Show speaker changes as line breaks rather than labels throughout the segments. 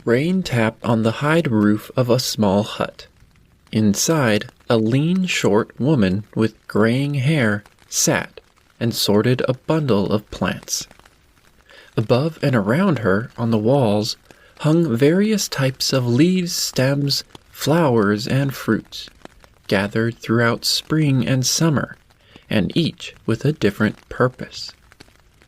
Rain tapped on the hide roof of a small hut. Inside, a lean, short woman with graying hair sat and sorted a bundle of plants. Above and around her, on the walls, hung various types of leaves, stems, flowers, and fruits, gathered throughout spring and summer, and each with a different purpose.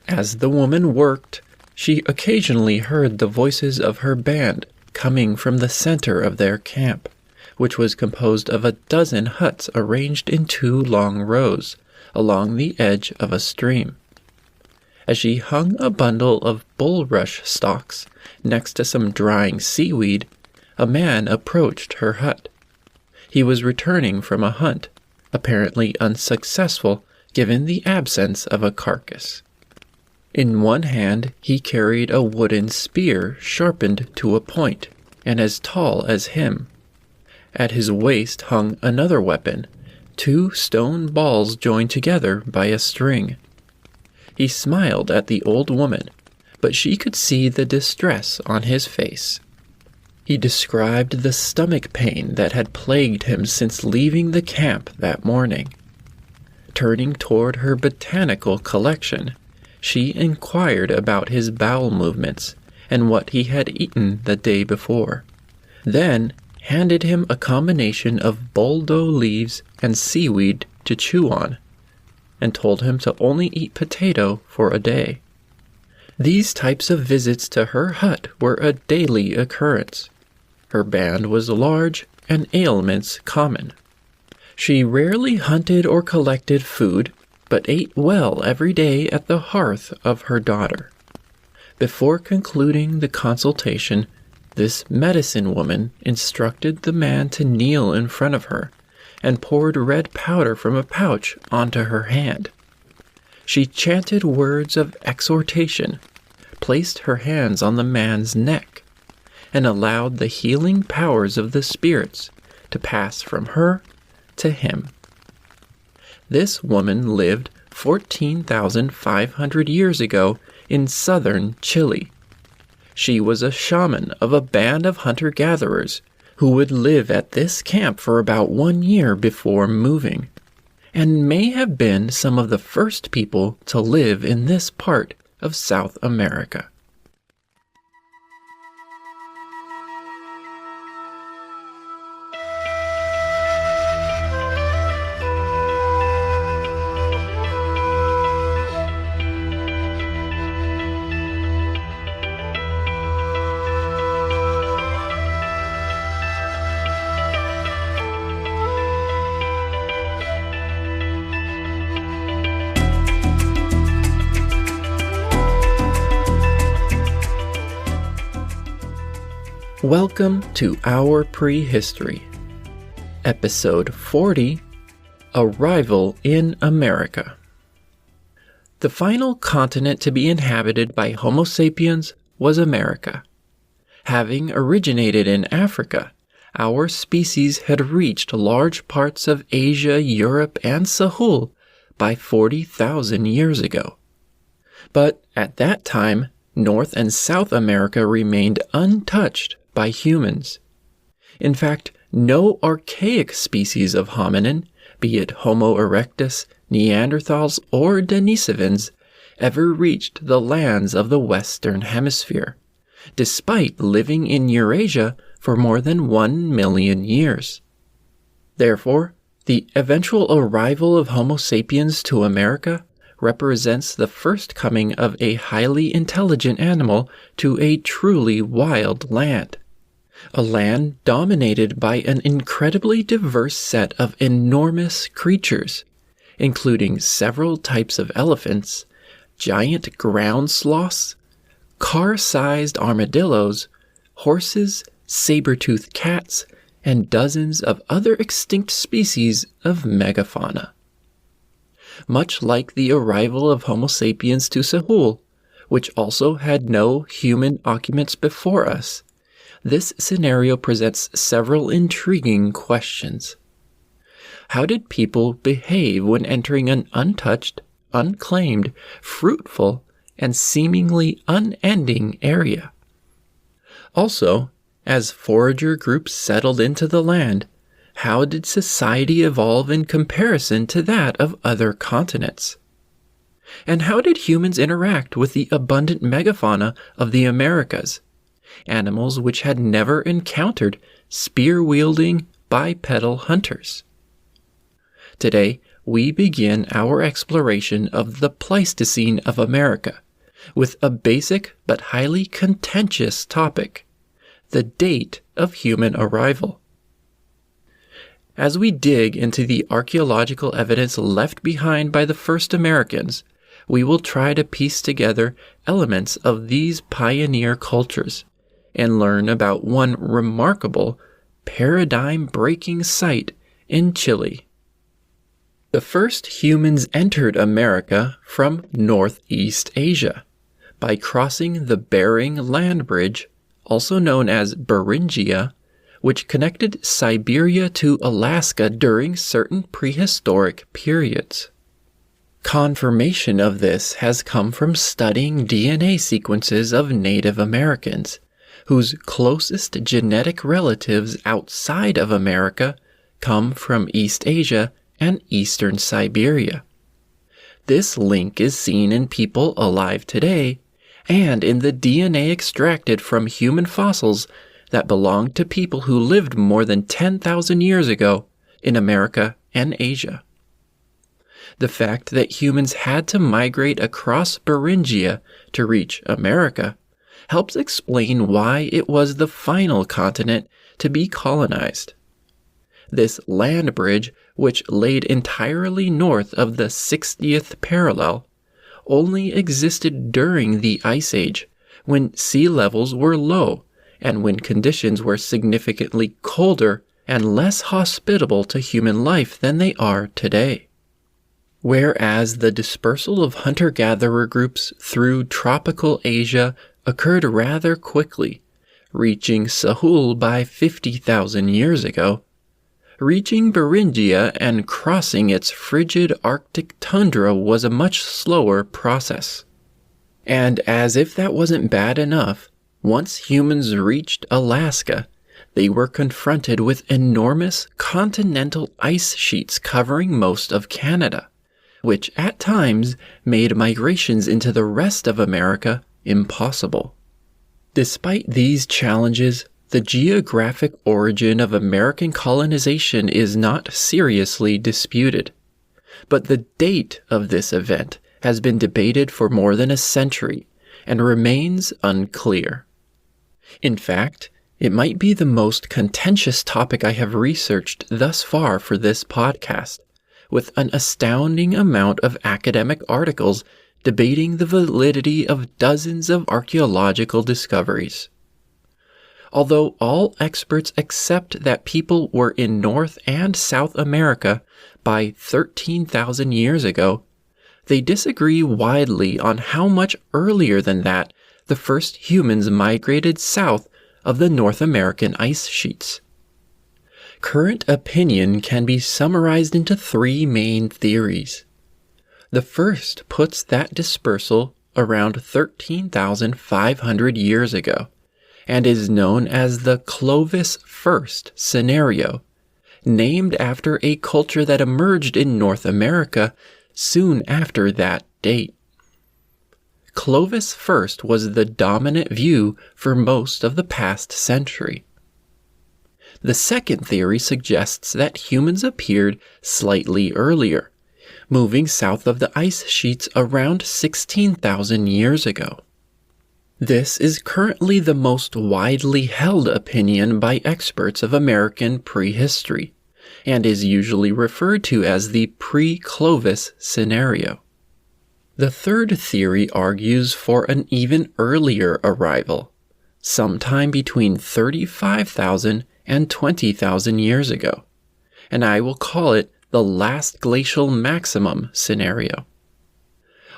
As the woman worked, she occasionally heard the voices of her band coming from the center of their camp, which was composed of a dozen huts arranged in 2 long rows along the edge of a stream. As she hung a bundle of bulrush stalks next to some drying seaweed, a man approached her hut. He was returning from a hunt, apparently unsuccessful given the absence of a carcass. In one hand he carried a wooden spear sharpened to a point and as tall as him. At his waist hung another weapon, 2 stone balls joined together by a string. He smiled at the old woman, but she could see the distress on his face. He described the stomach pain that had plagued him since leaving the camp that morning. Turning toward her botanical collection, she inquired about his bowel movements and what he had eaten the day before, then handed him a combination of boldo leaves and seaweed to chew on, and told him to only eat potato for a day. These types of visits to her hut were a daily occurrence. Her band was large and ailments common. She rarely hunted or collected food, but ate well every day at the hearth of her daughter. Before concluding the consultation, this medicine woman instructed the man to kneel in front of her and poured red powder from a pouch onto her hand. She chanted words of exhortation, placed her hands on the man's neck, and allowed the healing powers of the spirits to pass from her to him. This woman lived 14,500 years ago in southern Chile. She was a shaman of a band of hunter-gatherers who would live at this camp for about 1 year before moving, and may have been some of the first people to live in this part of South America. Welcome to Our Prehistory, Episode 40, Arrival in America. The final continent to be inhabited by Homo sapiens was America. Having originated in Africa, our species had reached large parts of Asia, Europe, and Sahul by 40,000 years ago. But at that time, North and South America remained untouched by humans. In fact, no archaic species of hominin, be it Homo erectus, Neanderthals, or Denisovans, ever reached the lands of the Western Hemisphere, despite living in Eurasia for more than 1 million years. Therefore, the eventual arrival of Homo sapiens to America represents the first coming of a highly intelligent animal to a truly wild land. A land dominated by an incredibly diverse set of enormous creatures, including several types of elephants, giant ground sloths, car-sized armadillos, horses, saber-toothed cats, and dozens of other extinct species of megafauna. Much like the arrival of Homo sapiens to Sahul, which also had no human occupants before us, this scenario presents several intriguing questions. How did people behave when entering an untouched, unclaimed, fruitful, and seemingly unending area? Also, as forager groups settled into the land, how did society evolve in comparison to that of other continents? And how did humans interact with the abundant megafauna of the Americas, animals which had never encountered spear-wielding bipedal hunters? Today, we begin our exploration of the Pleistocene of America with a basic but highly contentious topic: the date of human arrival. As we dig into the archaeological evidence left behind by the first Americans, we will try to piece together elements of these pioneer cultures and learn about one remarkable, paradigm-breaking site in Chile. The first humans entered America from Northeast Asia by crossing the Bering Land Bridge, also known as Beringia, which connected Siberia to Alaska during certain prehistoric periods. Confirmation of this has come from studying DNA sequences of Native Americans, whose closest genetic relatives outside of America come from East Asia and eastern Siberia. This link is seen in people alive today and in the DNA extracted from human fossils that belong to people who lived more than 10,000 years ago in America and Asia. The fact that humans had to migrate across Beringia to reach America helps explain why it was the final continent to be colonized. This land bridge, which laid entirely north of the 60th parallel, only existed during the Ice Age, when sea levels were low and when conditions were significantly colder and less hospitable to human life than they are today. Whereas the dispersal of hunter-gatherer groups through tropical Asia occurred rather quickly, reaching Sahul by 50,000 years ago, reaching Beringia and crossing its frigid Arctic tundra was a much slower process. And as if that wasn't bad enough, once humans reached Alaska, they were confronted with enormous continental ice sheets covering most of Canada, which at times made migrations into the rest of America impossible. Despite these challenges, the geographic origin of American colonization is not seriously disputed, but the date of this event has been debated for more than a century and remains unclear. In fact, it might be the most contentious topic I have researched thus far for this podcast, with an astounding amount of academic articles debating the validity of dozens of archaeological discoveries. Although all experts accept that people were in North and South America by 13,000 years ago, they disagree widely on how much earlier than that the first humans migrated south of the North American ice sheets. Current opinion can be summarized into three main theories. The first puts that dispersal around 13,500 years ago, and is known as the Clovis First scenario, named after a culture that emerged in North America soon after that date. Clovis First was the dominant view for most of the past century. The second theory suggests that humans appeared slightly earlier, moving south of the ice sheets around 16,000 years ago. This is currently the most widely held opinion by experts of American prehistory, and is usually referred to as the pre-Clovis scenario. The third theory argues for an even earlier arrival, sometime between 35,000 and 20,000 years ago, and I will call it the last glacial maximum scenario.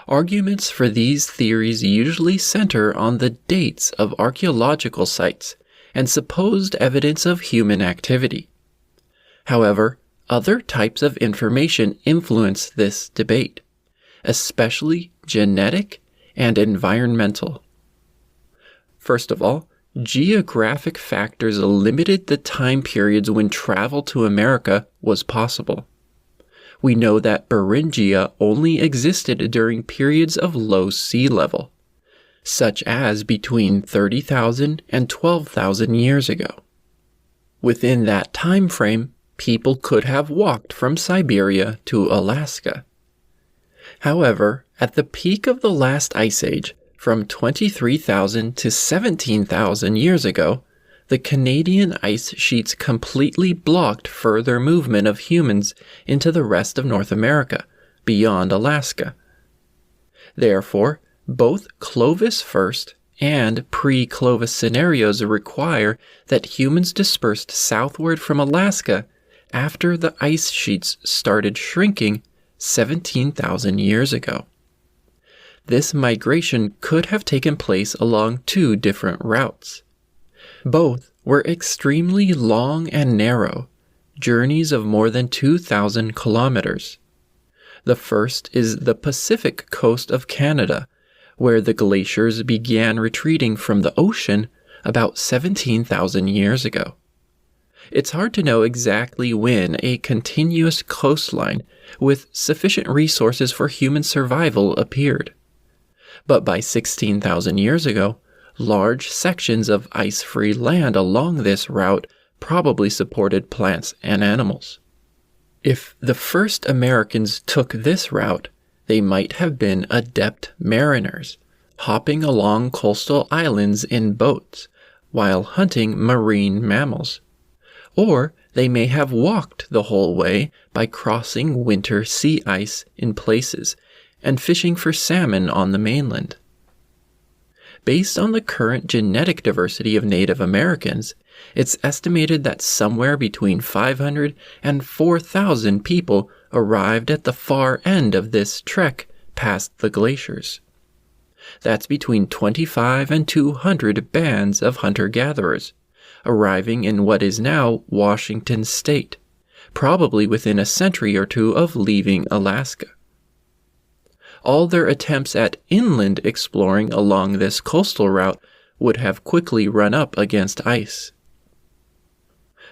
Arguments for these theories usually center on the dates of archaeological sites and supposed evidence of human activity. However, other types of information influence this debate, especially genetic and environmental. First of all, geographic factors limited the time periods when travel to America was possible. We know that Beringia only existed during periods of low sea level, such as between 30,000 and 12,000 years ago. Within that time frame, people could have walked from Siberia to Alaska. However, at the peak of the last ice age, from 23,000 to 17,000 years ago, the Canadian ice sheets completely blocked further movement of humans into the rest of North America, beyond Alaska. Therefore, both Clovis first and pre-Clovis scenarios require that humans dispersed southward from Alaska after the ice sheets started shrinking 17,000 years ago. This migration could have taken place along two different routes. Both were extremely long and narrow, journeys of more than 2,000 kilometers. The first is the Pacific coast of Canada, where the glaciers began retreating from the ocean about 17,000 years ago. It's hard to know exactly when a continuous coastline with sufficient resources for human survival appeared. But by 16,000 years ago, large sections of ice-free land along this route probably supported plants and animals. If the first Americans took this route, they might have been adept mariners, hopping along coastal islands in boats while hunting marine mammals. Or they may have walked the whole way by crossing winter sea ice in places and fishing for salmon on the mainland. Based on the current genetic diversity of Native Americans, it's estimated that somewhere between 500 and 4,000 people arrived at the far end of this trek past the glaciers. That's between 25 and 200 bands of hunter-gatherers, arriving in what is now Washington State, probably within a century or two of leaving Alaska. All their attempts at inland exploring along this coastal route would have quickly run up against ice.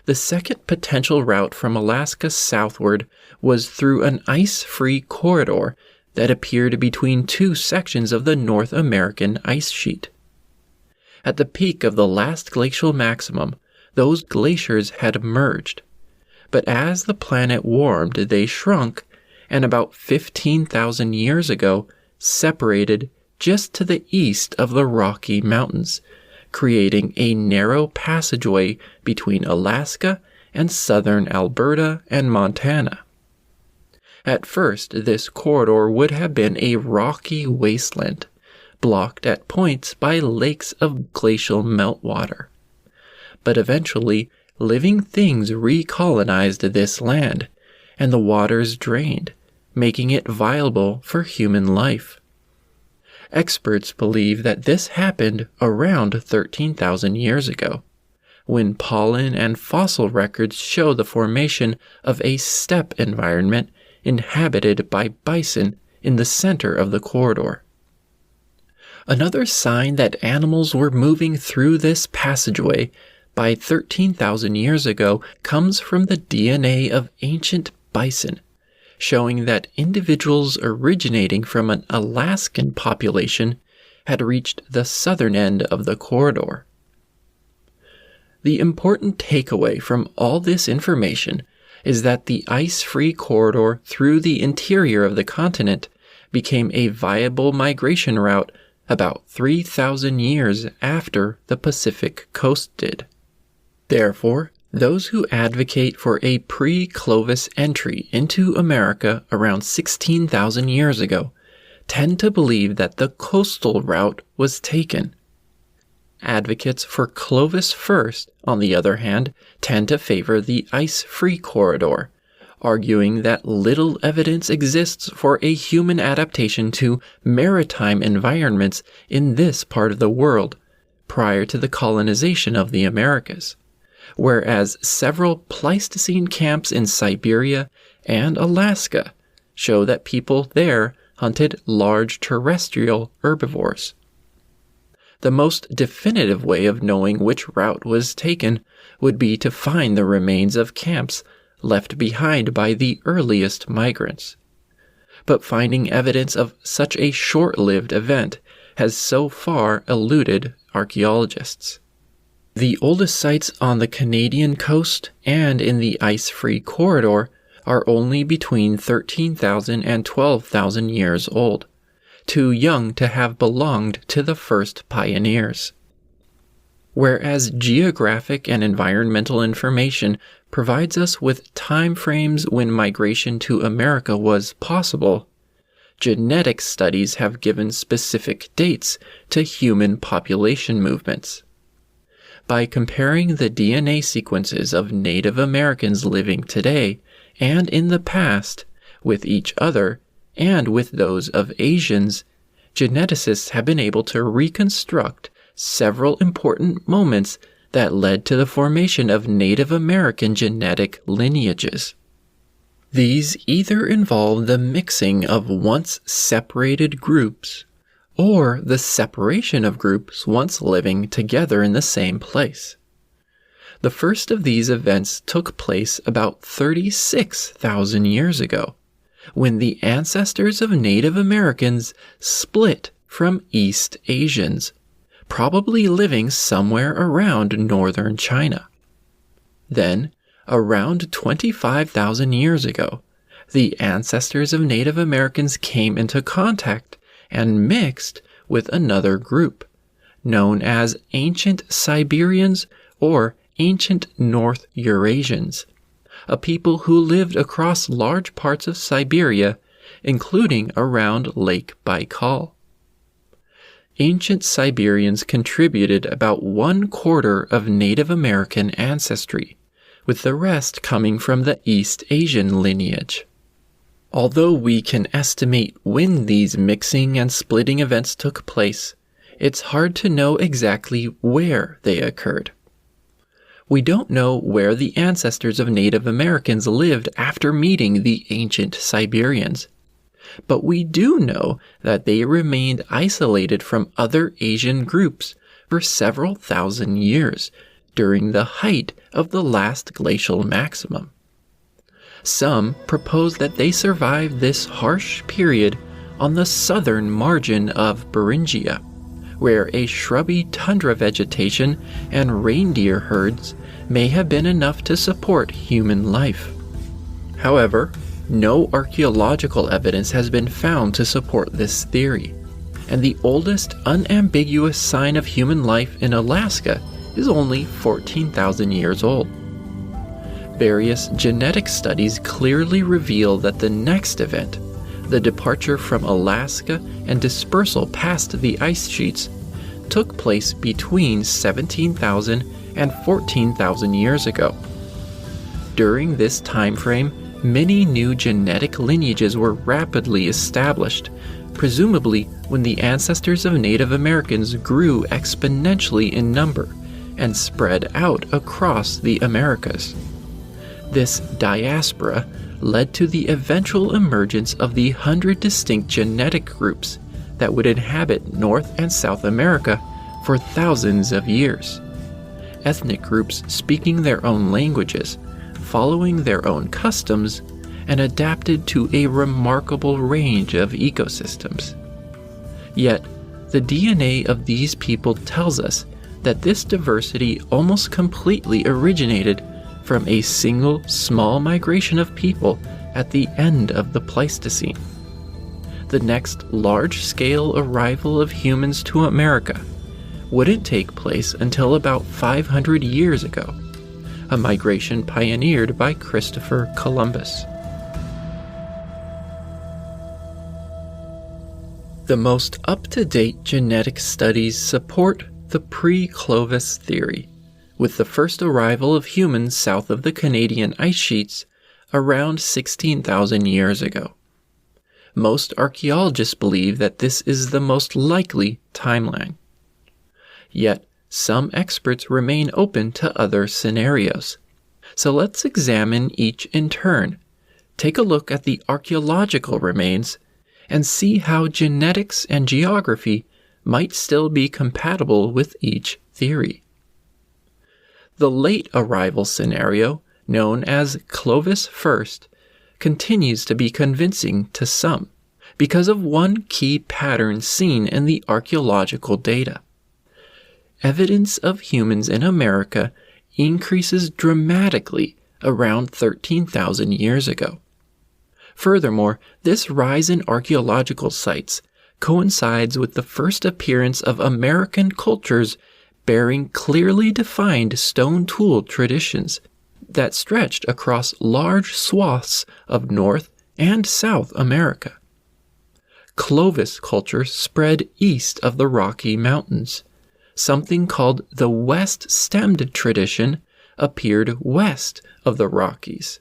The second potential route from Alaska southward was through an ice-free corridor that appeared between two sections of the North American ice sheet. At the peak of the last glacial maximum, those glaciers had merged, but as the planet warmed, they shrunk and about 15,000 years ago separated just to the east of the Rocky Mountains, creating a narrow passageway between Alaska and southern Alberta and Montana. At first, this corridor would have been a rocky wasteland, blocked at points by lakes of glacial meltwater. But eventually, living things recolonized this land, and the waters drained, making it viable for human life. Experts believe that this happened around 13,000 years ago, when pollen and fossil records show the formation of a steppe environment inhabited by bison in the center of the corridor. Another sign that animals were moving through this passageway by 13,000 years ago comes from the DNA of ancient bison, showing that individuals originating from an Alaskan population had reached the southern end of the corridor. The important takeaway from all this information is that the ice-free corridor through the interior of the continent became a viable migration route about 3,000 years after the Pacific coast did. Therefore, those who advocate for a pre-Clovis entry into America around 16,000 years ago tend to believe that the coastal route was taken. Advocates for Clovis first, on the other hand, tend to favor the ice-free corridor, arguing that little evidence exists for a human adaptation to maritime environments in this part of the world prior to the colonization of the Americas, whereas several Pleistocene camps in Siberia and Alaska show that people there hunted large terrestrial herbivores. The most definitive way of knowing which route was taken would be to find the remains of camps left behind by the earliest migrants. But finding evidence of such a short-lived event has so far eluded archaeologists. The oldest sites on the Canadian coast and in the ice-free corridor are only between 13,000 and 12,000 years old, too young to have belonged to the first pioneers. Whereas geographic and environmental information provides us with time frames when migration to America was possible, genetic studies have given specific dates to human population movements. By comparing the DNA sequences of Native Americans living today and in the past with each other and with those of Asians, geneticists have been able to reconstruct several important moments that led to the formation of Native American genetic lineages. These either involve the mixing of once separated groups or the separation of groups once living together in the same place. The first of these events took place about 36,000 years ago, when the ancestors of Native Americans split from East Asians, probably living somewhere around northern China. Then, around 25,000 years ago, the ancestors of Native Americans came into contact and mixed with another group, known as Ancient Siberians or Ancient North Eurasians, a people who lived across large parts of Siberia, including around Lake Baikal. Ancient Siberians contributed about 1/4 of Native American ancestry, with the rest coming from the East Asian lineage. Although we can estimate when these mixing and splitting events took place, it's hard to know exactly where they occurred. We don't know where the ancestors of Native Americans lived after meeting the ancient Siberians, but we do know that they remained isolated from other Asian groups for several thousand years during the height of the last glacial maximum. Some propose that they survived this harsh period on the southern margin of Beringia, where a shrubby tundra vegetation and reindeer herds may have been enough to support human life. However, no archaeological evidence has been found to support this theory, and the oldest unambiguous sign of human life in Alaska is only 14,000 years old. Various genetic studies clearly reveal that the next event, the departure from Alaska and dispersal past the ice sheets, took place between 17,000 and 14,000 years ago. During this time frame, many new genetic lineages were rapidly established, presumably when the ancestors of Native Americans grew exponentially in number and spread out across the Americas. This diaspora led to the eventual emergence of the 100 distinct genetic groups that would inhabit North and South America for thousands of years. Ethnic groups speaking their own languages, following their own customs, and adapted to a remarkable range of ecosystems. Yet, the DNA of these people tells us that this diversity almost completely originated from a single small migration of people at the end of the Pleistocene. The next large-scale arrival of humans to America wouldn't take place until about 500 years ago, a migration pioneered by Christopher Columbus. The most up-to-date genetic studies support the pre-Clovis theory, with the first arrival of humans south of the Canadian ice sheets around 16,000 years ago. Most archaeologists believe that this is the most likely timeline. Yet, some experts remain open to other scenarios. So let's examine each in turn, take a look at the archaeological remains, and see how genetics and geography might still be compatible with each theory. The late arrival scenario, known as Clovis first, continues to be convincing to some because of one key pattern seen in the archaeological data. Evidence of humans in America increases dramatically around 13,000 years ago. Furthermore, this rise in archaeological sites coincides with the first appearance of American cultures bearing clearly defined stone tool traditions that stretched across large swaths of North and South America. Clovis culture spread east of the Rocky Mountains. Something called the West-stemmed tradition appeared west of the Rockies,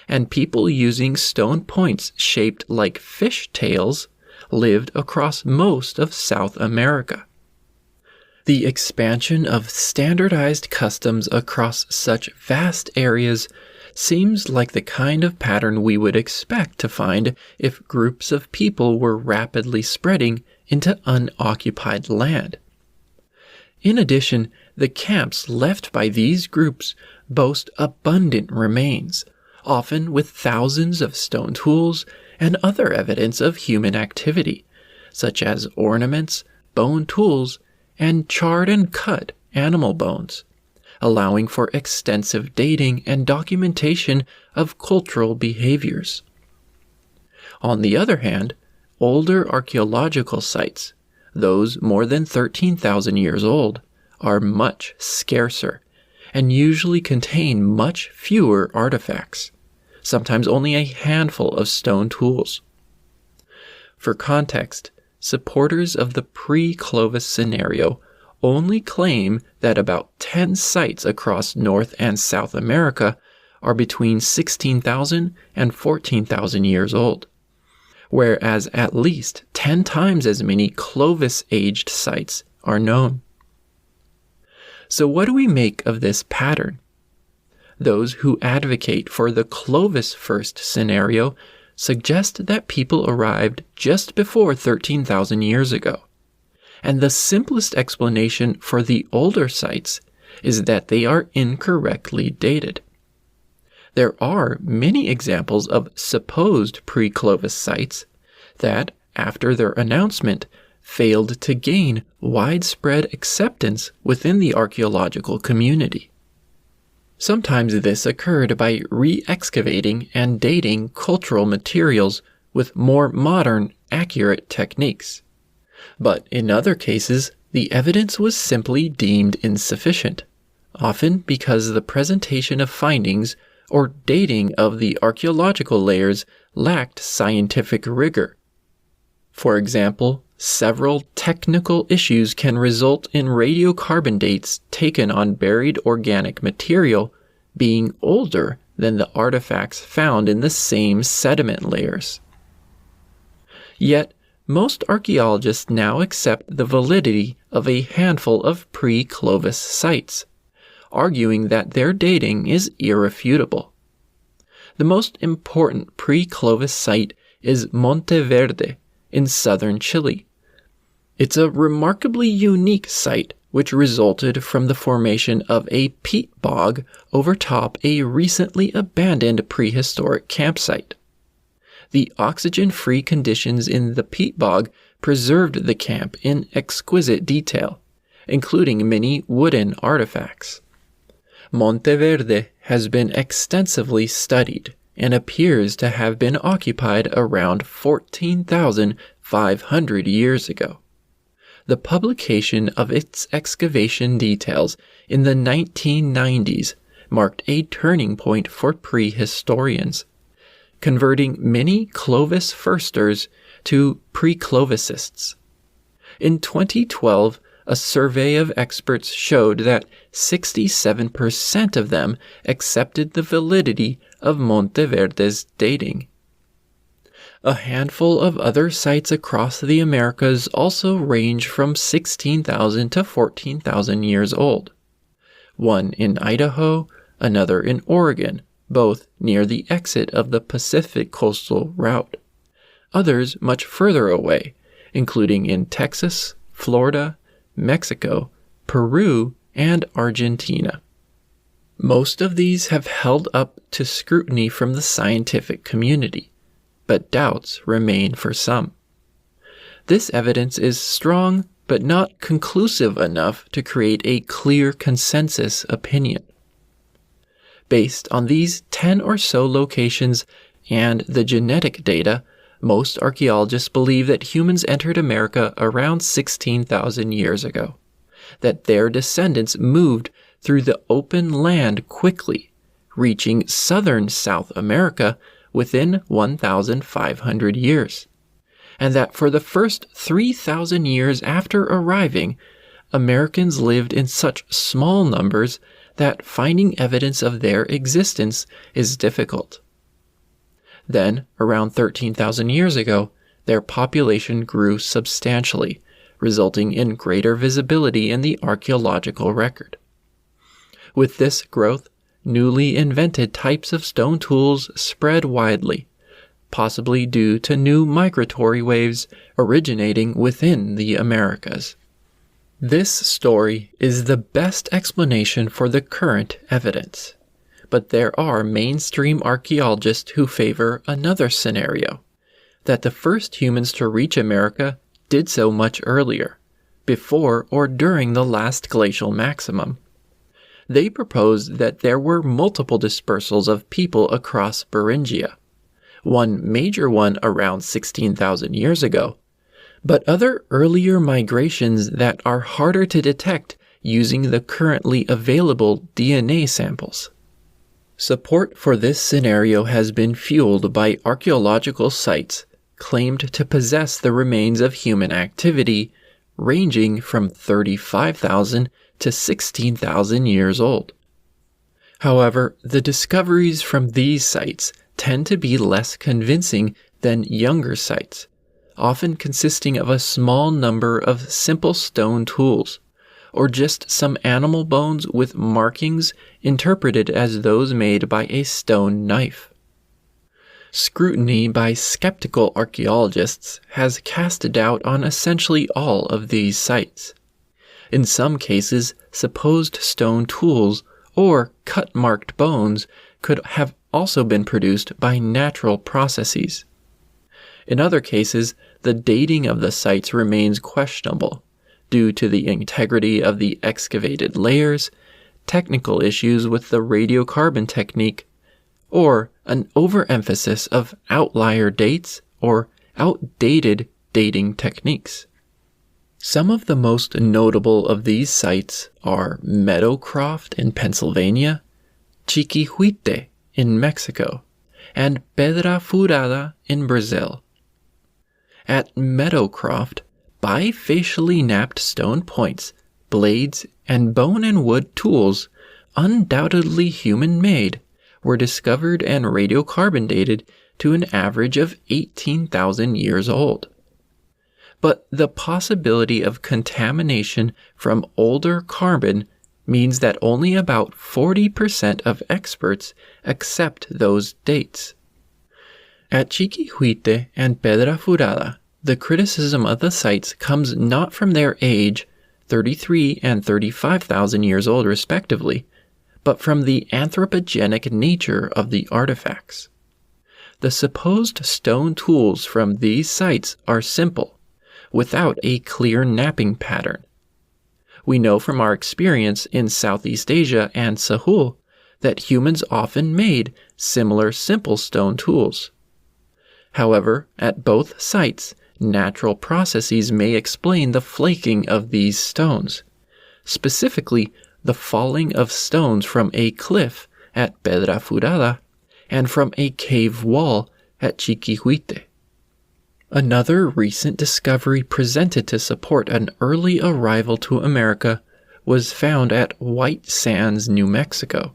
and people using stone points shaped like fish tails lived across most of South America. The expansion of standardized customs across such vast areas seems like the kind of pattern we would expect to find if groups of people were rapidly spreading into unoccupied land. In addition, the camps left by these groups boast abundant remains, often with thousands of stone tools and other evidence of human activity, such as ornaments, bone tools, and charred and cut animal bones, allowing for extensive dating and documentation of cultural behaviors. On the other hand, older archaeological sites, those more than 13,000 years old, are much scarcer and usually contain much fewer artifacts, sometimes only a handful of stone tools. For context, supporters of the pre-Clovis scenario only claim that about 10 sites across North and South America are between 16,000 and 14,000 years old, whereas at least 10 times as many Clovis-aged sites are known. So what do we make of this pattern? Those who advocate for the Clovis first scenario suggest that people arrived just before 13,000 years ago. And the simplest explanation for the older sites is that they are incorrectly dated. There are many examples of supposed pre-Clovis sites that, after their announcement, failed to gain widespread acceptance within the archaeological community. Sometimes this occurred by re-excavating and dating cultural materials with more modern, accurate techniques. But in other cases, the evidence was simply deemed insufficient, often because the presentation of findings or dating of the archaeological layers lacked scientific rigor. For example, several technical issues can result in radiocarbon dates taken on buried organic material being older than the artifacts found in the same sediment layers. Yet, most archaeologists now accept the validity of a handful of pre-Clovis sites, arguing that their dating is irrefutable. The most important pre-Clovis site is Monte Verde in southern Chile. It's a remarkably unique site which resulted from the formation of a peat bog overtop a recently abandoned prehistoric campsite. The oxygen-free conditions in the peat bog preserved the camp in exquisite detail, including many wooden artifacts. Monte Verde has been extensively studied and appears to have been occupied around 14,500 years ago. The publication of its excavation details in the 1990s marked a turning point for prehistorians, converting many Clovis firsters to pre-Clovicists. In 2012, a survey of experts showed that 67% of them accepted the validity of Monte Verde's dating. A handful of other sites across the Americas also range from 16,000 to 14,000 years old. One in Idaho, another in Oregon, both near the exit of the Pacific coastal route. Others much further away, including in Texas, Florida, Mexico, Peru, and Argentina. Most of these have held up to scrutiny from the scientific community, but doubts remain for some. This evidence is strong but not conclusive enough to create a clear consensus opinion. Based on these 10 or so locations and the genetic data, most archaeologists believe that humans entered America around 16,000 years ago, that their descendants moved through the open land quickly, reaching southern South America within 1,500 years, and that for the first 3,000 years after arriving, Americans lived in such small numbers that finding evidence of their existence is difficult. Then, around 13,000 years ago, their population grew substantially, resulting in greater visibility in the archaeological record. With this growth, newly invented types of stone tools spread widely, possibly due to new migratory waves originating within the Americas. This story is the best explanation for the current evidence, but there are mainstream archaeologists who favor another scenario, that the first humans to reach America did so much earlier, before or during the last glacial maximum. They propose that there were multiple dispersals of people across Beringia, one major one around 16,000 years ago, but other earlier migrations that are harder to detect using the currently available DNA samples. Support for this scenario has been fueled by archaeological sites claimed to possess the remains of human activity ranging from 35,000 to 16,000 years old. However, the discoveries from these sites tend to be less convincing than younger sites, often consisting of a small number of simple stone tools, or just some animal bones with markings interpreted as those made by a stone knife. Scrutiny by skeptical archaeologists has cast doubt on essentially all of these sites. In some cases, supposed stone tools or cut-marked bones could have also been produced by natural processes. In other cases, the dating of the sites remains questionable due to the integrity of the excavated layers, technical issues with the radiocarbon technique, or an overemphasis of outlier dates or outdated dating techniques. Some of the most notable of these sites are Meadowcroft in Pennsylvania, Chiquihuite in Mexico, and Pedra Furada in Brazil. At Meadowcroft, bifacially napped stone points, blades, and bone and wood tools, undoubtedly human-made, were discovered and radiocarbon dated to an average of 18,000 years old. But the possibility of contamination from older carbon means that only about 40% of experts accept those dates. At Chiquihuite and Pedra Furada, the criticism of the sites comes not from their age, 33 and 35,000 years old respectively, but from the anthropogenic nature of the artifacts. The supposed stone tools from these sites are simple, without a clear napping pattern. We know from our experience in Southeast Asia and Sahul that humans often made similar simple stone tools. However, at both sites, natural processes may explain the flaking of these stones, specifically the falling of stones from a cliff at Pedra Furada and from a cave wall at Chiquihuite. Another recent discovery presented to support an early arrival to America was found at White Sands, New Mexico,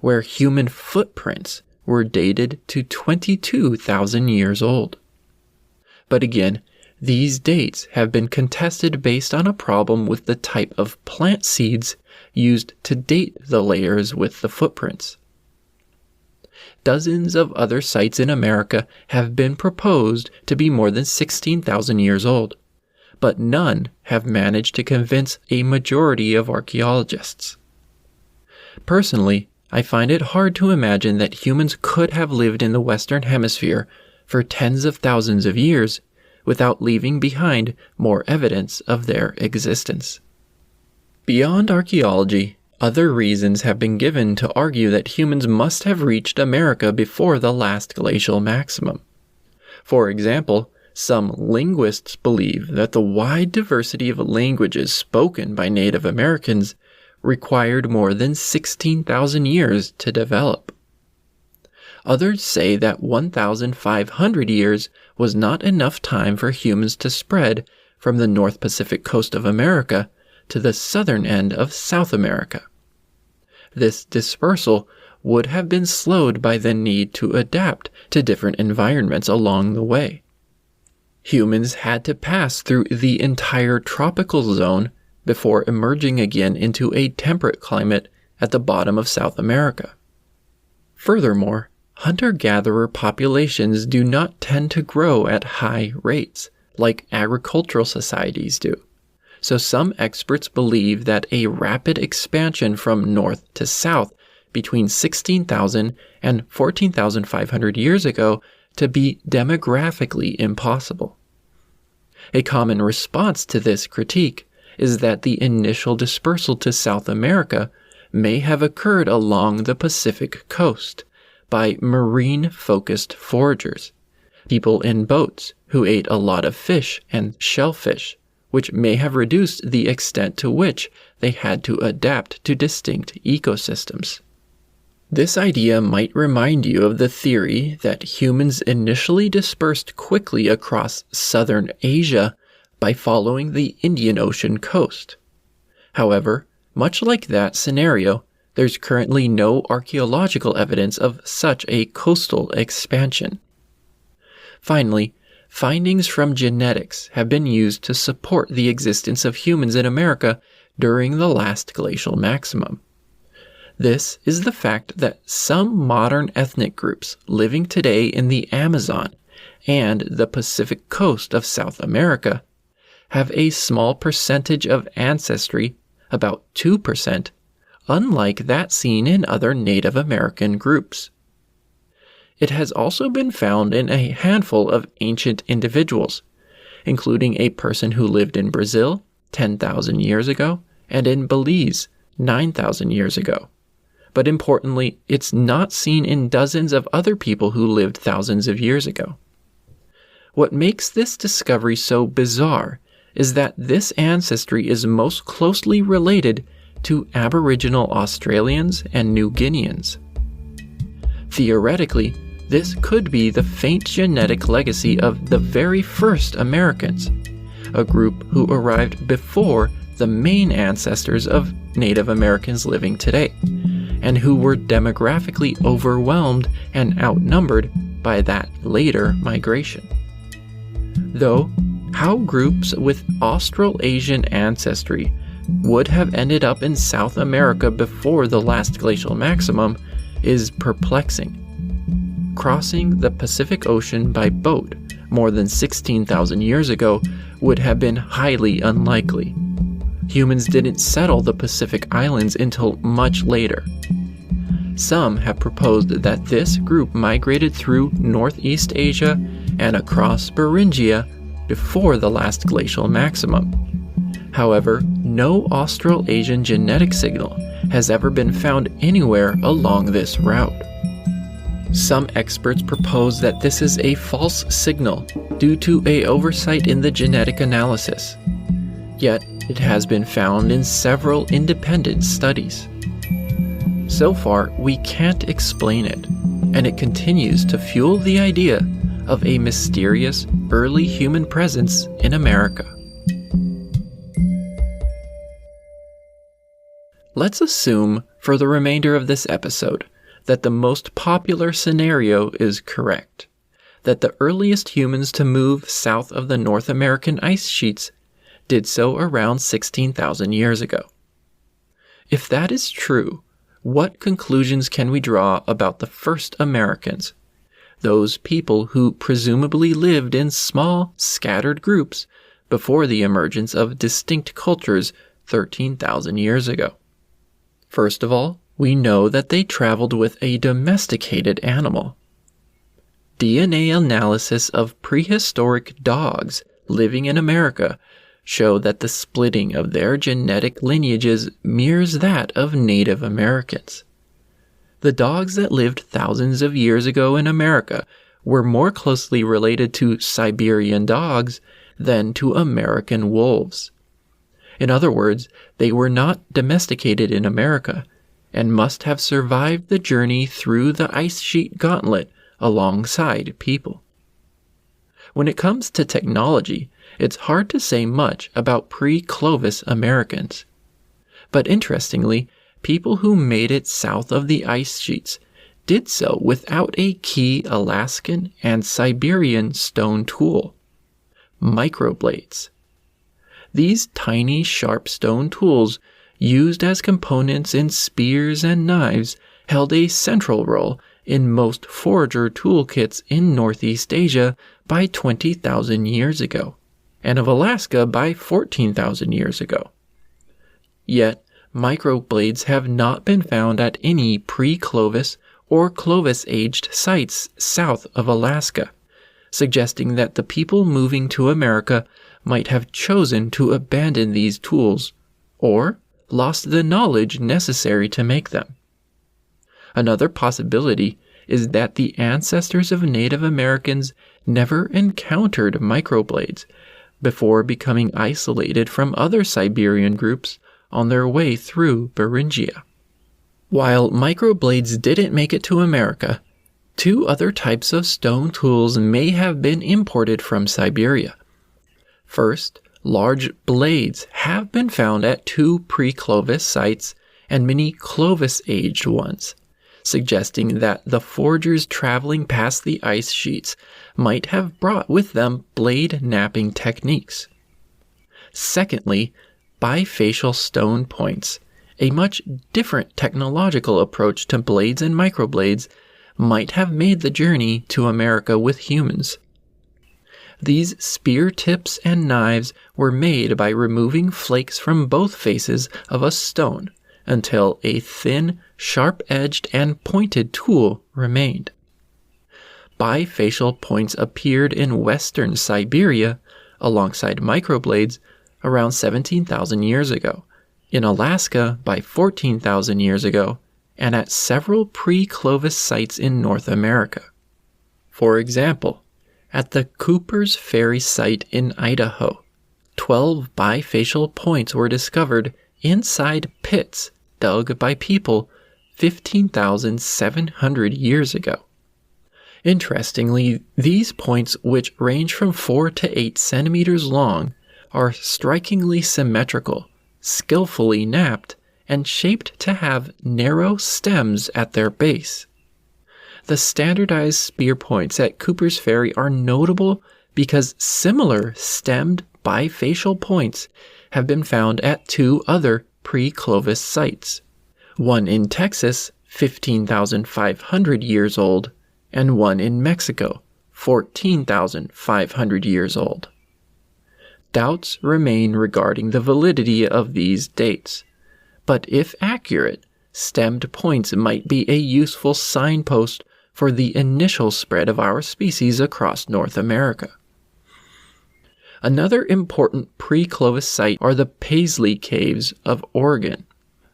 where human footprints were dated to 22,000 years old. But again, these dates have been contested based on a problem with the type of plant seeds used to date the layers with the footprints. Dozens of other sites in America have been proposed to be more than 16,000 years old, but none have managed to convince a majority of archaeologists. Personally, I find it hard to imagine that humans could have lived in the Western Hemisphere for tens of thousands of years without leaving behind more evidence of their existence. Beyond archaeology, other reasons have been given to argue that humans must have reached America before the last glacial maximum. For example, some linguists believe that the wide diversity of languages spoken by Native Americans required more than 16,000 years to develop. Others say that 1,500 years was not enough time for humans to spread from the North Pacific coast of America to the southern end of South America. This dispersal would have been slowed by the need to adapt to different environments along the way. Humans had to pass through the entire tropical zone before emerging again into a temperate climate at the bottom of South America. Furthermore, hunter-gatherer populations do not tend to grow at high rates like agricultural societies do. So some experts believe that a rapid expansion from north to south between 16,000 and 14,500 years ago to be demographically impossible. A common response to this critique is that the initial dispersal to South America may have occurred along the Pacific coast by marine-focused foragers, people in boats who ate a lot of fish and shellfish, which may have reduced the extent to which they had to adapt to distinct ecosystems. This idea might remind you of the theory that humans initially dispersed quickly across southern Asia by following the Indian Ocean coast. However, much like that scenario, there's currently no archaeological evidence of such a coastal expansion. Finally, findings from genetics have been used to support the existence of humans in America during the last glacial maximum. This is the fact that some modern ethnic groups living today in the Amazon and the Pacific coast of South America have a small percentage of ancestry, about 2%, unlike that seen in other Native American groups. It has also been found in a handful of ancient individuals, including a person who lived in Brazil 10,000 years ago and in Belize 9,000 years ago. But importantly, it's not seen in dozens of other people who lived thousands of years ago. What makes this discovery so bizarre is that this ancestry is most closely related to Aboriginal Australians and New Guineans. Theoretically, this could be the faint genetic legacy of the very first Americans, a group who arrived before the main ancestors of Native Americans living today, and who were demographically overwhelmed and outnumbered by that later migration. Though, how groups with Australasian ancestry would have ended up in South America before the last glacial maximum is perplexing. Crossing the Pacific Ocean by boat more than 16,000 years ago would have been highly unlikely. Humans didn't settle the Pacific Islands until much later. Some have proposed that this group migrated through Northeast Asia and across Beringia before the last glacial maximum. However, no Australasian genetic signal has ever been found anywhere along this route. Some experts propose that this is a false signal due to an oversight in the genetic analysis. Yet, it has been found in several independent studies. So far, we can't explain it, and it continues to fuel the idea of a mysterious early human presence in America. Let's assume, for the remainder of this episode, that the most popular scenario is correct, that the earliest humans to move south of the North American ice sheets did so around 16,000 years ago. If that is true, what conclusions can we draw about the first Americans, those people who presumably lived in small, scattered groups before the emergence of distinct cultures 13,000 years ago. First of all, we know that they traveled with a domesticated animal. DNA analysis of prehistoric dogs living in America show that the splitting of their genetic lineages mirrors that of Native Americans. The dogs that lived thousands of years ago in America were more closely related to Siberian dogs than to American wolves. In other words, they were not domesticated in America and must have survived the journey through the ice sheet gauntlet alongside people. When it comes to technology, it's hard to say much about pre-Clovis Americans. But interestingly, people who made it south of the ice sheets did so without a key Alaskan and Siberian stone tool, microblades. These tiny, sharp stone tools, used as components in spears and knives, held a central role in most forager toolkits in Northeast Asia by 20,000 years ago, and of Alaska by 14,000 years ago. Yet, microblades have not been found at any pre-Clovis or Clovis-aged sites south of Alaska, suggesting that the people moving to America might have chosen to abandon these tools, or lost the knowledge necessary to make them. Another possibility is that the ancestors of Native Americans never encountered microblades before becoming isolated from other Siberian groups on their way through Beringia. While microblades didn't make it to America, two other types of stone tools may have been imported from Siberia. First, large blades have been found at two pre-Clovis sites and many Clovis-aged ones, suggesting that the foragers traveling past the ice sheets might have brought with them blade knapping techniques. Secondly, bifacial stone points, a much different technological approach to blades and microblades, might have made the journey to America with humans. These spear tips and knives were made by removing flakes from both faces of a stone until a thin, sharp-edged and pointed tool remained. Bifacial points appeared in western Siberia alongside microblades around 17,000 years ago, in Alaska by 14,000 years ago, and at several pre-Clovis sites in North America. For example, at the Cooper's Ferry site in Idaho, 12 bifacial points were discovered inside pits dug by people 15,700 years ago. Interestingly, these points, which range from 4 to 8 centimeters long, are strikingly symmetrical, skillfully knapped, and shaped to have narrow stems at their base. The standardized spear points at Cooper's Ferry are notable because similar stemmed bifacial points have been found at two other pre-Clovis sites, one in Texas, 15,500 years old, and one in Mexico, 14,500 years old. Doubts remain regarding the validity of these dates, but if accurate, stemmed points might be a useful signpost for the initial spread of our species across North America. Another important pre-Clovis site are the Paisley Caves of Oregon,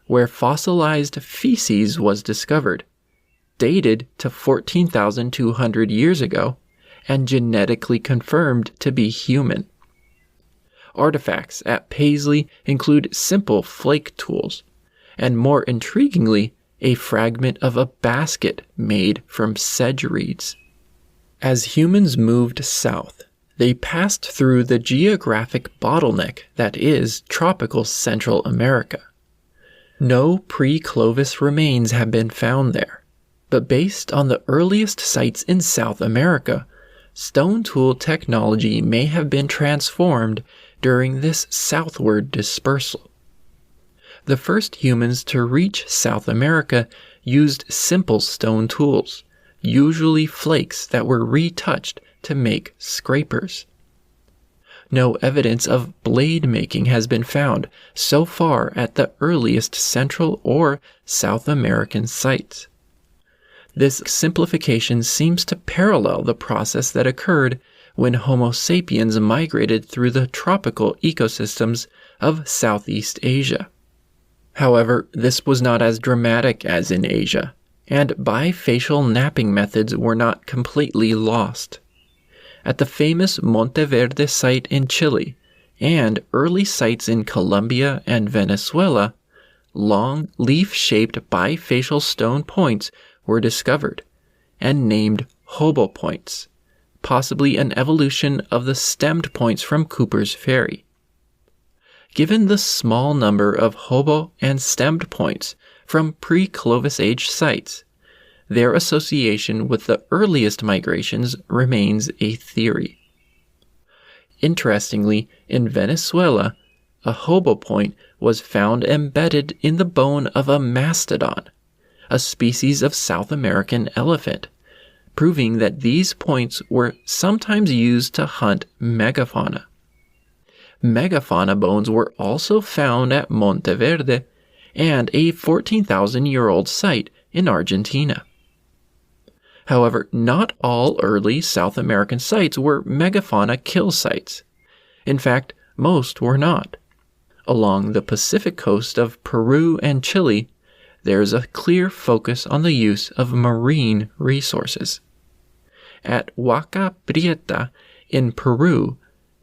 where fossilized feces was discovered, dated to 14,200 years ago, and genetically confirmed to be human. Artifacts at Paisley include simple flake tools, and more intriguingly, a fragment of a basket made from sedge reeds. As humans moved south, they passed through the geographic bottleneck that is tropical Central America. No pre-Clovis remains have been found there, but based on the earliest sites in South America, stone tool technology may have been transformed during this southward dispersal. The first humans to reach South America used simple stone tools, usually flakes that were retouched to make scrapers. No evidence of blade making has been found so far at the earliest Central or South American sites. This simplification seems to parallel the process that occurred when Homo sapiens migrated through the tropical ecosystems of Southeast Asia. However, this was not as dramatic as in Asia, and bifacial napping methods were not completely lost. At the famous Monteverde site in Chile and early sites in Colombia and Venezuela, long leaf-shaped bifacial stone points were discovered and named hobo points, possibly an evolution of the stemmed points from Cooper's Ferry. Given the small number of hobo and stemmed points from pre-Clovis Age sites, their association with the earliest migrations remains a theory. Interestingly, in Venezuela, a hobo point was found embedded in the bone of a mastodon, a species of South American elephant, proving that these points were sometimes used to hunt megafauna. Megafauna bones were also found at Monteverde and a 14,000-year-old site in Argentina. However, not all early South American sites were megafauna kill sites. In fact, most were not. Along the Pacific coast of Peru and Chile, there is a clear focus on the use of marine resources. At Huaca Prieta in Peru,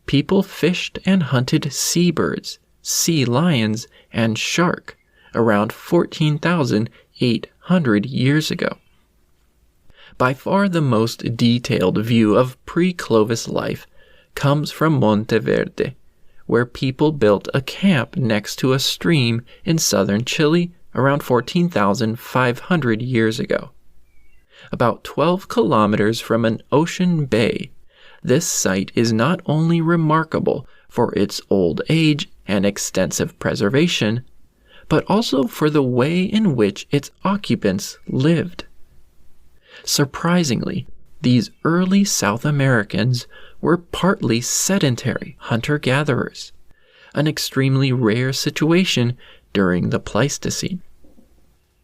people fished and hunted seabirds, sea lions, and shark around 14,800 years ago. By far the most detailed view of pre-Clovis life comes from Monteverde, where people built a camp next to a stream in southern Chile around 14,500 years ago. About 12 kilometers from an ocean bay, this site is not only remarkable for its old age and extensive preservation, but also for the way in which its occupants lived. Surprisingly, these early South Americans were partly sedentary hunter-gatherers, an extremely rare situation during the Pleistocene.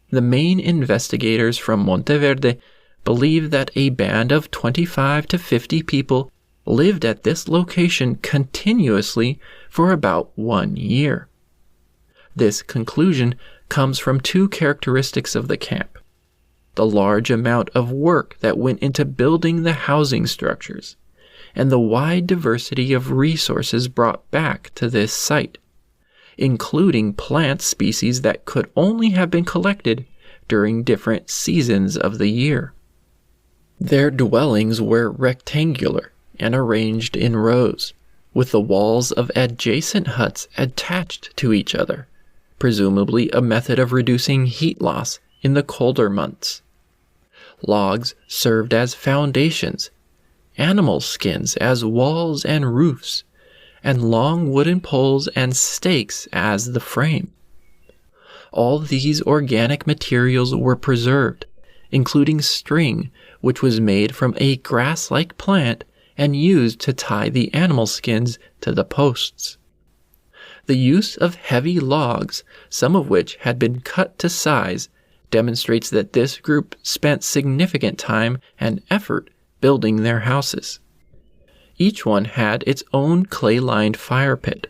The main investigators from Monteverde believe that a band of 25 to 50 people lived at this location continuously for about 1 year. This conclusion comes from two characteristics of the camp: the large amount of work that went into building the housing structures, and the wide diversity of resources brought back to this site, including plant species that could only have been collected during different seasons of the year. Their dwellings were rectangular and arranged in rows, with the walls of adjacent huts attached to each other, presumably a method of reducing heat loss in the colder months. Logs served as foundations, animal skins as walls and roofs, and long wooden poles and stakes as the frame. All these organic materials were preserved, including string, which was made from a grass-like plant and used to tie the animal skins to the posts. The use of heavy logs, some of which had been cut to size, demonstrates that this group spent significant time and effort building their houses. Each one had its own clay-lined fire pit.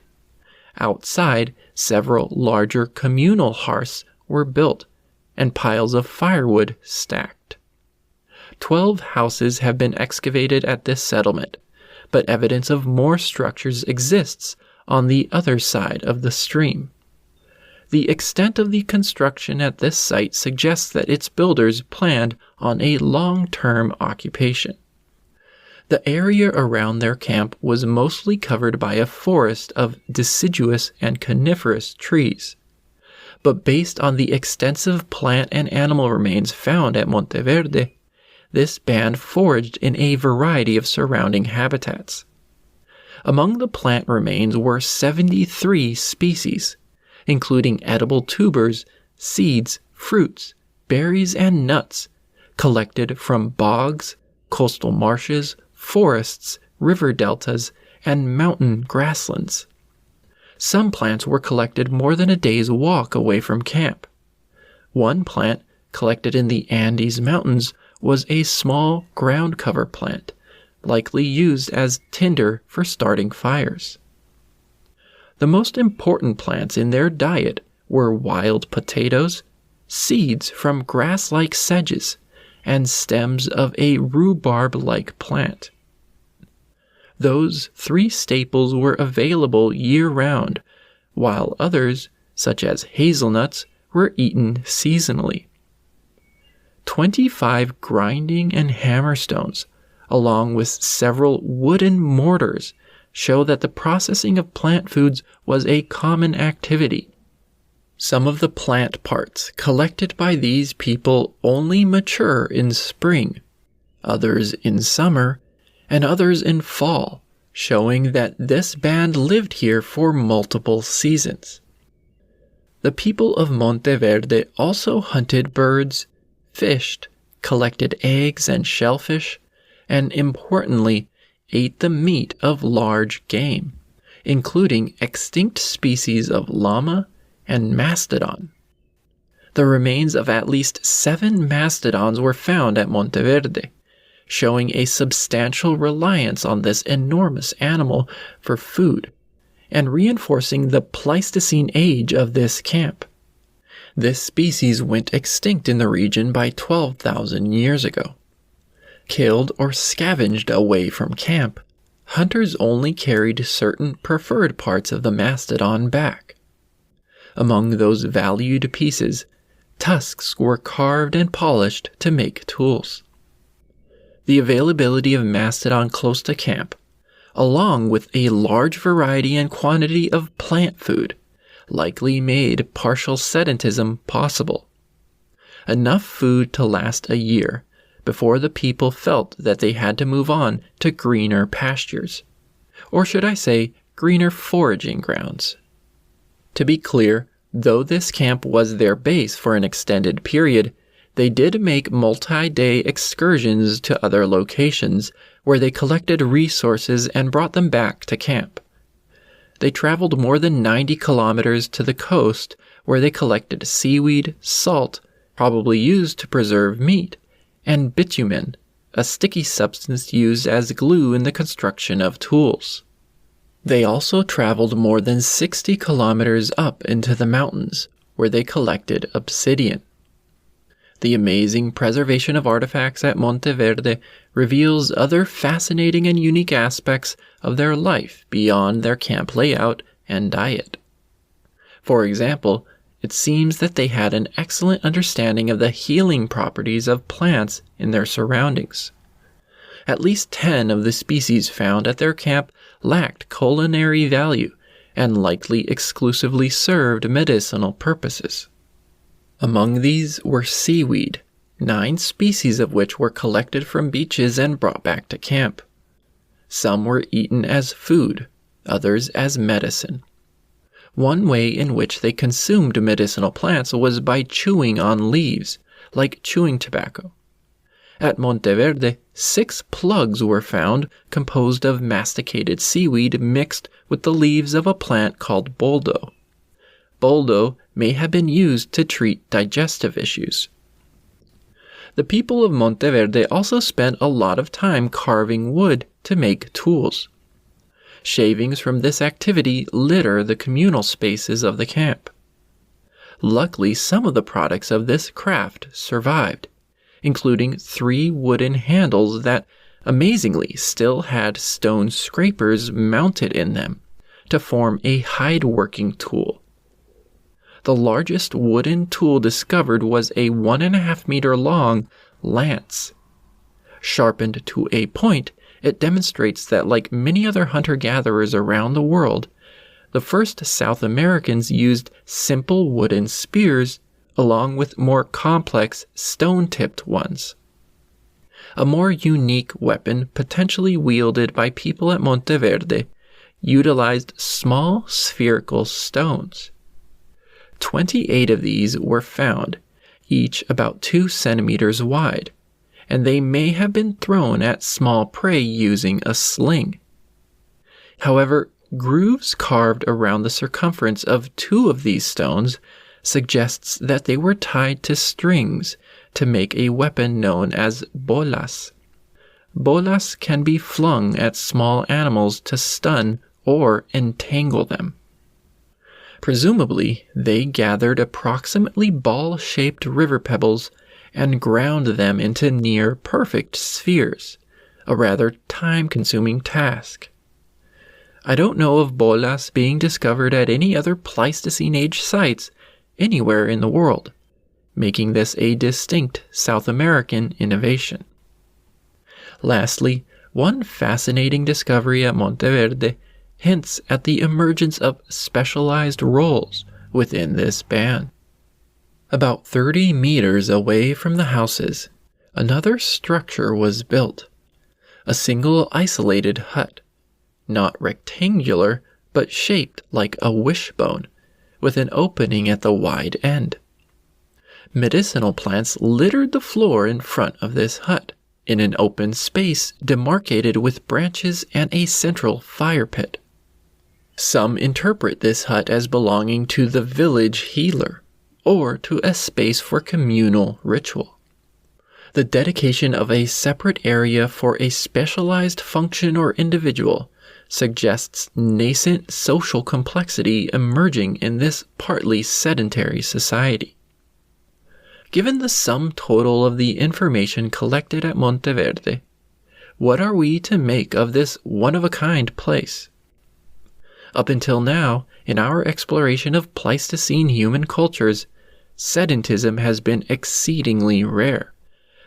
Outside, several larger communal hearths were built, and piles of firewood stacked. 12 houses have been excavated at this settlement, but evidence of more structures exists on the other side of the stream. The extent of the construction at this site suggests that its builders planned on a long-term occupation. The area around their camp was mostly covered by a forest of deciduous and coniferous trees. But based on the extensive plant and animal remains found at Monteverde, this band foraged in a variety of surrounding habitats. Among the plant remains were 73 species, including edible tubers, seeds, fruits, berries, and nuts, collected from bogs, coastal marshes, forests, river deltas, and mountain grasslands. Some plants were collected more than a day's walk away from camp. One plant, collected in the Andes Mountains, was a small ground cover plant, likely used as tinder for starting fires. The most important plants in their diet were wild potatoes, seeds from grass-like sedges, and stems of a rhubarb-like plant. Those three staples were available year-round, while others, such as hazelnuts, were eaten seasonally. 25 grinding and hammerstones, along with several wooden mortars, show that the processing of plant foods was a common activity. Some of the plant parts collected by these people only mature in spring, others in summer, and others in fall, showing that this band lived here for multiple seasons. The people of Monteverde also hunted birds, fished, collected eggs and shellfish, and importantly, ate the meat of large game, including extinct species of llama and mastodon. The remains of at least 7 mastodons were found at Monteverde, showing a substantial reliance on this enormous animal for food, and reinforcing the Pleistocene age of this camp. This species went extinct in the region by 12,000 years ago. Killed or scavenged away from camp, hunters only carried certain preferred parts of the mastodon back. Among those valued pieces, tusks were carved and polished to make tools. The availability of mastodon close to camp, along with a large variety and quantity of plant food, likely made partial sedentism possible. Enough food to last a year before the people felt that they had to move on to greener pastures, or should I say, greener foraging grounds. To be clear, though this camp was their base for an extended period, they did make multi-day excursions to other locations where they collected resources and brought them back to camp. They traveled more than 90 kilometers to the coast where they collected seaweed, salt, probably used to preserve meat, and bitumen, a sticky substance used as glue in the construction of tools. They also traveled more than 60 kilometers up into the mountains, where they collected obsidian. The amazing preservation of artifacts at Monteverde reveals other fascinating and unique aspects of their life beyond their camp layout and diet. For example, it seems that they had an excellent understanding of the healing properties of plants in their surroundings. At least 10 of the species found at their camp lacked culinary value and likely exclusively served medicinal purposes. Among these were seaweed, 9 species of which were collected from beaches and brought back to camp. Some were eaten as food, others as medicine. One way in which they consumed medicinal plants was by chewing on leaves, like chewing tobacco. At Monteverde, 6 plugs were found composed of masticated seaweed mixed with the leaves of a plant called boldo. Boldo may have been used to treat digestive issues. The people of Monteverde also spent a lot of time carving wood to make tools. Shavings from this activity litter the communal spaces of the camp. Luckily, some of the products of this craft survived, including 3 wooden handles that, amazingly, still had stone scrapers mounted in them to form a hide-working tool. The largest wooden tool discovered was a 1.5 meter long lance. Sharpened to a point, it demonstrates that, like many other hunter-gatherers around the world, the first South Americans used simple wooden spears along with more complex stone-tipped ones. A more unique weapon potentially wielded by people at Monteverde utilized small spherical stones. 28 of these were found, each about 2 centimeters wide, and they may have been thrown at small prey using a sling. However, grooves carved around the circumference of 2 of these stones suggests that they were tied to strings to make a weapon known as bolas. Bolas can be flung at small animals to stun or entangle them. Presumably, they gathered approximately ball-shaped river pebbles and ground them into near-perfect spheres, a rather time-consuming task. I don't know of bolas being discovered at any other Pleistocene-age sites anywhere in the world, making this a distinct South American innovation. Lastly, one fascinating discovery at Monteverde hints at the emergence of specialized roles within this band. About 30 meters away from the houses, another structure was built. A single isolated hut, not rectangular, but shaped like a wishbone, with an opening at the wide end. Medicinal plants littered the floor in front of this hut, in an open space demarcated with branches and a central fire pit. Some interpret this hut as belonging to the village healer, or to a space for communal ritual. The dedication of a separate area for a specialized function or individual suggests nascent social complexity emerging in this partly sedentary society. Given the sum total of the information collected at Monteverde, what are we to make of this one-of-a-kind place? Up until now, in our exploration of Pleistocene human cultures, sedentism has been exceedingly rare,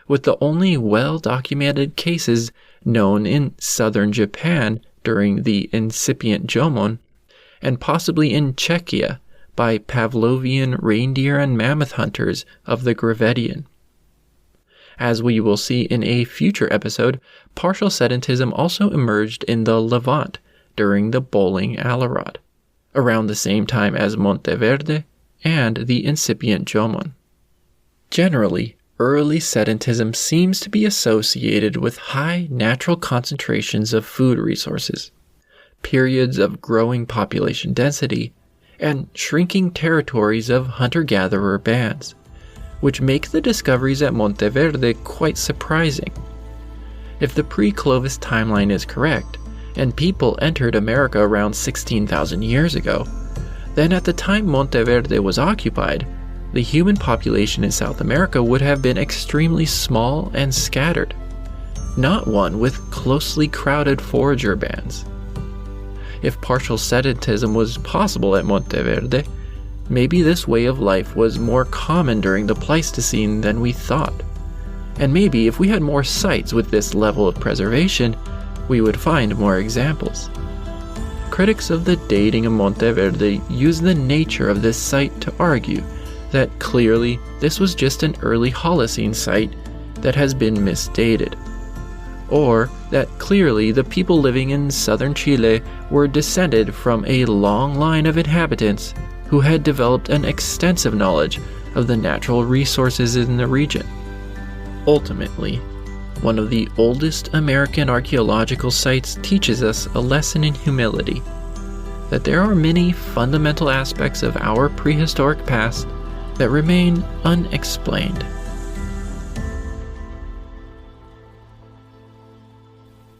with the only well-documented cases known in southern Japan during the incipient Jomon, and possibly in Czechia by Pavlovian reindeer and mammoth hunters of the Gravettian. As we will see in a future episode, partial sedentism also emerged in the Levant during the Bowling Alarod, around the same time as Monteverde and the incipient Jomon. Generally, early sedentism seems to be associated with high natural concentrations of food resources, periods of growing population density, and shrinking territories of hunter-gatherer bands, which make the discoveries at Monteverde quite surprising. If the pre-Clovis timeline is correct, and people entered America around 16,000 years ago, then at the time Monteverde was occupied, the human population in South America would have been extremely small and scattered, not one with closely crowded forager bands. If partial sedentism was possible at Monteverde, maybe this way of life was more common during the Pleistocene than we thought. And maybe if we had more sites with this level of preservation, we would find more examples. Critics of the dating of Monteverde use the nature of this site to argue that clearly this was just an early Holocene site that has been misdated, or that clearly the people living in southern Chile were descended from a long line of inhabitants who had developed an extensive knowledge of the natural resources in the region. Ultimately, one of the oldest American archaeological sites teaches us a lesson in humility, that there are many fundamental aspects of our prehistoric past that remain unexplained.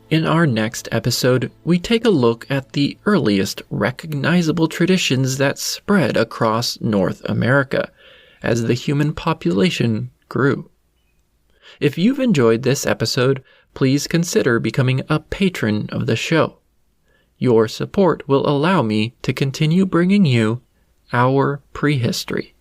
In our next episode, we take a look at the earliest recognizable traditions that spread across North America as the human population grew. If you've enjoyed this episode, please consider becoming a patron of the show. Your support will allow me to continue bringing you our prehistory.